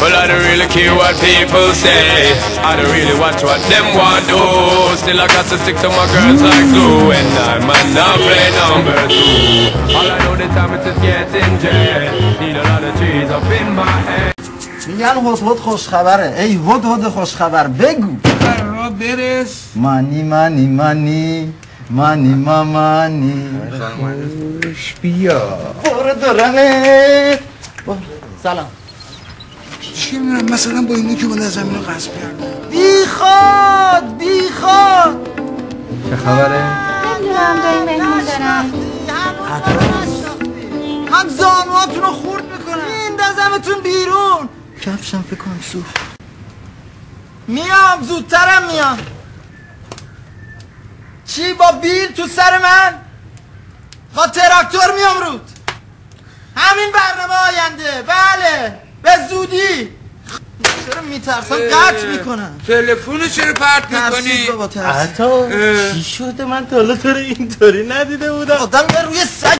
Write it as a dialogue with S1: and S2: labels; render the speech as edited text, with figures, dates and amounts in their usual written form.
S1: Well, I don't really care what people say. I don't really watch what them want do. Still I got to stick to my girls like glue. And I might not play number two. All I know the time it is getting jet. Need a lot of trees up in my head.
S2: میگن هدهد خوش خبره. ای هدهد خوش خبر بگو.
S3: را برس.
S2: مانی مانی مانی مانی مامانی.
S3: خوش بیا.
S2: برو دورانه. سلام.
S3: چی میرم مثلا با اینو که بالا زمین رو غصب کردم.
S2: بیخواد.
S3: چه خبره؟
S4: نمیدونم داریم مهمون دارم.
S2: من زانواتون رو خورد میکنم. میندازمتون بیرون. کفشم فکر کنم سوخت. میام زودترم میام. چی با بیل تو سر من؟ با تراکتور میام رود. همین برنامه آینده. بله به زودی. چرا میترسم قطع میکنم.
S3: تلفن چرا پرت میکنی؟
S2: عطا چی شده؟ من تا حالا تو رو اینطوری ندیده بودم. آدم یه روی سگ